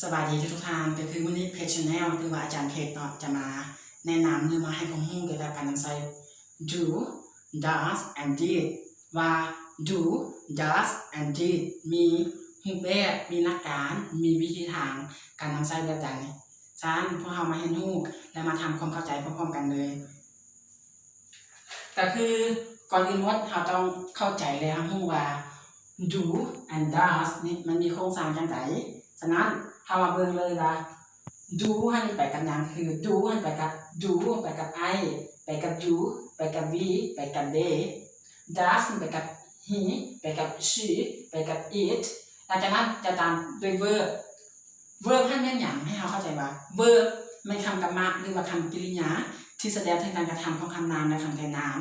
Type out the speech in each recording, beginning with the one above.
สวัสดีทุกท่านก็คือวันนี้เพจชาแนลคือว่าอาจารย์เพจจะมาแนะนำหรือมาให้ความรู้เกี่ยวกับการนำใช้ do does and did ว่า do does and did มีรูปแบบมีหลักการมีวิธีทางการนำใช้แบบใดฉะนั้นพวกเรามาเรียนรู้และมาทำความเข้าใจพร้อมๆกันเลยก็คือก่อนอื่นเราต้องเข้าใจเลยรู้ว่า do and does นี่มันมีโครงสร้างจังไดฉะนั้นเรามาเบิ่งเลยว่า do ให้มันไปกับอย่างคือ do ให้ไปกับ do ไปกับ I ไปกับ you ไปกับ we ไปกับ they does ไปกับ he ไปกับ she ไปกับ it หลังจากนั้นจะตามด้วย verb ให้แม่นอย่างให้เราเข้าใจว่า verb ไม่คำกรรมะหรือว่าคำกริยาที่แสดงถึงการกระทำของคำนามและคำแทนนาม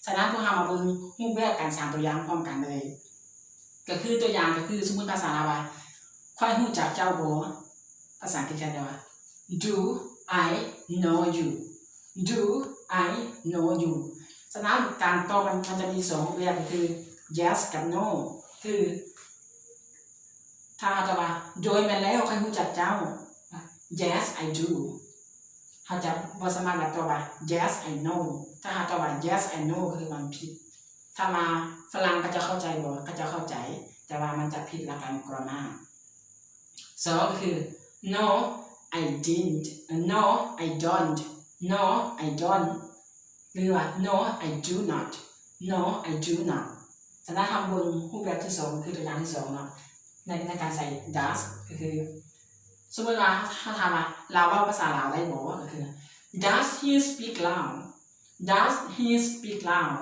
ฉะนั้นพวกเรามาเบิ่งรูปแบบการสร้างตัวอย่างพร้อมกันเลยก็คือตัวอย่างก็คือสมมุติภาษาลาวาค่อยรู้จักเจ้าบ่ภาษาอังกฤษจะว่า do I know you do I know you ฉะนั้นการตอบมันจะมี2แบบคือ yes กับ no คือถ้าจะว่าโดยมาแล้วค่อยรู้จักเจ้า yes I do เขาจะบ่สามารถตอบว่า yes I know ถ้าตอบว่า yes I know คือมันผิดถ้ามาฝรั่งก็จะเข้าใจบ่ก็จะเข้าใจแต่ว่ามันจะผิดหลักการ grammar 2คือ no I didn't no I don't no I don't หรือว่า no I do not no I do not ฉะนั้นคำบนรูปแบบที่2คือตัวอย่างที่2เนาะในการใส่ does ก็คือสมมติว่าถ้าถามว่าเราเว้าภาษาลาวได้บ่ก็คือ does he speak loud does he speak loud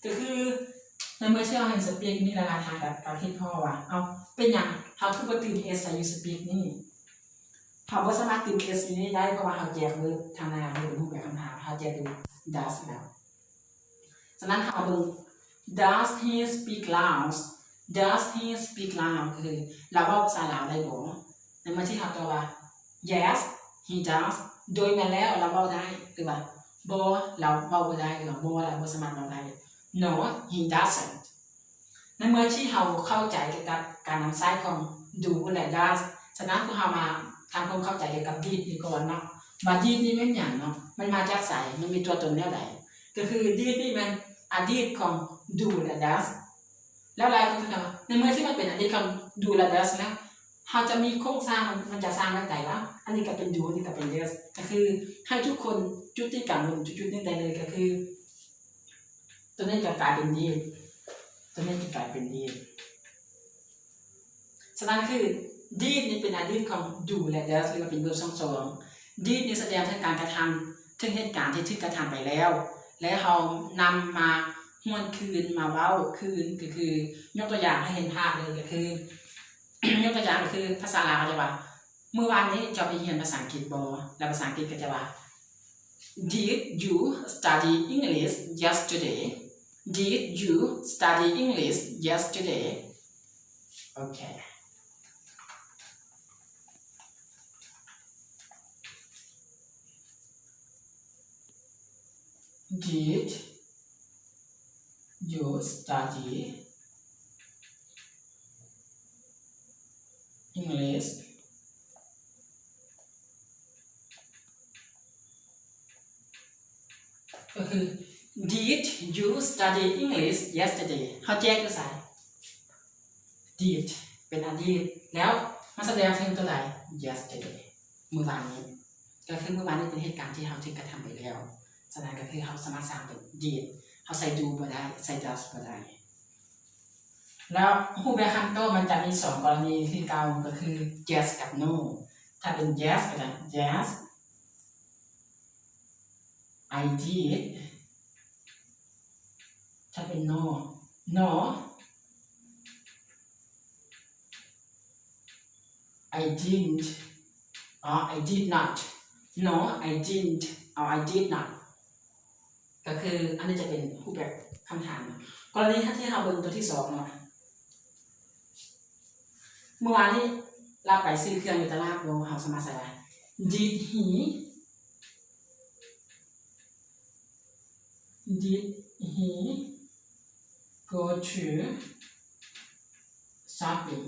ก็คือในเมื่อที่เราเห็น speak นี่ละลายทางกับการคิดพ่อว่าเอาเป็นอย่างเขาคือบ่ตื่น s ใส่ you speak นี่เขาบ่สามารถตื่น s นี้ได้เพราะว่าเขาแยกมือทางหน้ามือเป็นรูปแบบคำถามเขาแยกดู does แล้วฉะนั้นเขาดู does he speak loud does he speak loud คือเราเว้าภาษาลาวได้บ่ในเมื่อที่เขาตอบว่า yes he does โดยมาแล้วเราเว้าได้หรือว่าบ่เราเว้าบ่ได้หรือว่าบ่เราบ่สามารถเว้าได้ no he doesn't ในเมื่อที่เราเข้าใจเกี่ยวกับการนำใช้ของ do และ does ฉะนั้นพวกเรามาทำความเข้าใจเกี่ยวกับ did นี่ก่อนเนาะว่า did นี่แม่นหยังเนาะมันมาจากไสมันมีตัวตนแนวใดก็คือ did นี่มันอดีตของ do และ does แล้วอะไรก็คือในเมื่อที่มันเป็นอดีตของ do และ does แล้วเราจะมีโครงสร้างมันจะสร้างได้ว่าอันนี้ก็เป็น do อันนี้ก็เป็น does ก็คือให้ทุกคนจุติกรรมลงจุดนี้ได้เลยก็คือตัวนี้จะกลายเป็น did ตัวนี้จะกลายเป็น did ฉะนั้นคือ did นี่เป็นอดีตของ do และ does หรือว่าเป็น verb 2 did นี่แสดงถึงการกระทำถึงเหตุการณ์ที่ถูกกระทำไปแล้วและเรานำมาหวนคืนมาเว้าคืนก็คือยกตัวอย่างให้เห็นภาพเลยก็คือยกตัวอย่างก็คือภาษาลาวจะว่าเมื่อวานนี้จะไปเรียนภาษาอังกฤษบ่แล้วภาษาอังกฤษก็จะว่า Did you study English yesterday Did you study English yesterday Okay Did you study Englishก็คือ Did you study English yesterday เขาแจ้งตัวสาย Did เป็นอดีตแล้วมันแสดงถึงตัวใด yesterday เมื่อวานนี้ก็คือเมื่อวานนี้เป็นเหตุการณ์ที่เขาถึงกระทำไปแล้วฉะนั้นก็คือเขาสามารถสร้างเป็น did เขาใส่ do บ่ได้ใส่ does บ่ได้แล้วรูปแบบคำโต้มันจะมี2กรณีที่เก่าก็คือ yes กับ no ถ้าเป็น yes ก็จะ yes I did ถ้าเป็น no no I didn't or I did not no I didn't or I did not ก็คืออันนี้จะเป็นรูปแบบคำถามกรณีที่เราเบิ่งตัวที่2เนาะเมื่อวานนี้เราไปซื้อเครื่องอยู่ตลาดเราสามารถใส่ว่า Did he go to shopping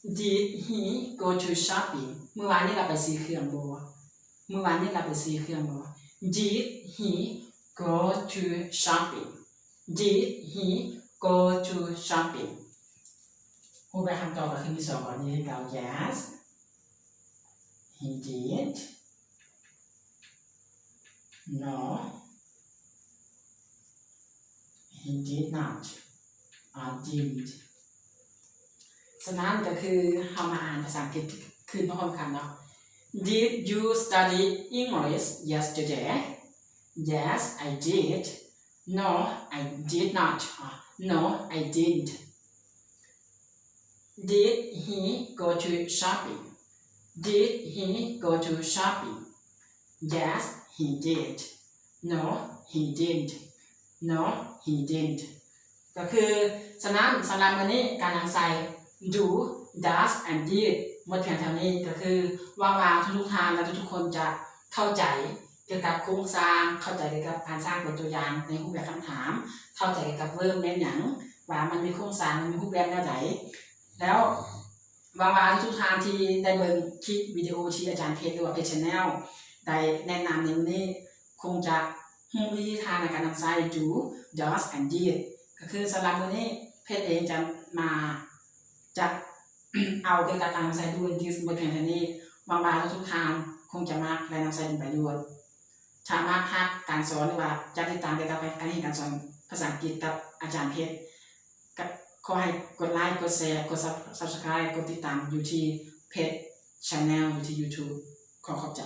Did he go to shopping เมื่อวานนี้เราไปซื้อเครื่องบ่เมื่อวานนี้เราไปซื้อเครื่องบ่ Did he go to shopping Did he go to shopping ผู้ไปคำตอบก็คือที่สองก่อนนี้ให้เก่า Yes he did No he did not or didn't ฉะนั้นก็คือเรามาอ่านภาษาอังกฤษคืนพร้อมกันเนาะ Did you study English yesterday? Yes, I did. No, I did not. No, I didn't. Did he go to shopping? Did he go to shopping? Yes, he did. No, he didn't. No, he didn't. ก็คือฉะนั้นสำหรับวันนี้การอ่านใส่ do does and did หมดเพียงเท่านี้ก็คือว่าทุกทางและทุกคนจะเข้าใจเกี่ยวกับโครงสร้างเข้าใจเกี่ยวกับการสร้างเป็นตัวอย่างในรูปแบบคำถามเข้าใจเกี่ยวกับเริ่มเน้นอย่างว่ามันมีโครงสร้างมันมีรูปแบบแนวไหนแล้วทุกทางที่ได้เบิ่งคลิปวิดีโอที่อาจารย์เพจหรือว่าเพจ channel ได้แนะนำในวันนี้คงจะรู้วิธีทางในการนำใช้ do does and did ก็คือสำหรับวันนี้เพจเองจะมาจะเอาเกี่ยวกับการนำใช้ do and did บทเรียนนี้ทุกทางคงจะมากและนำใช้เป็นประโยชน์ถ้ามากฮักการสอนหรือว่าจะติดตามเกี่ยวกับการเรียนการสอนภาษาอังกฤษกับอาจารย์เพชรขอให้กดไลค์กดแชร์กด subscribe กดติดตามอยู่ที่เพจ channel อยู่ที่ YouTube ขอบใจ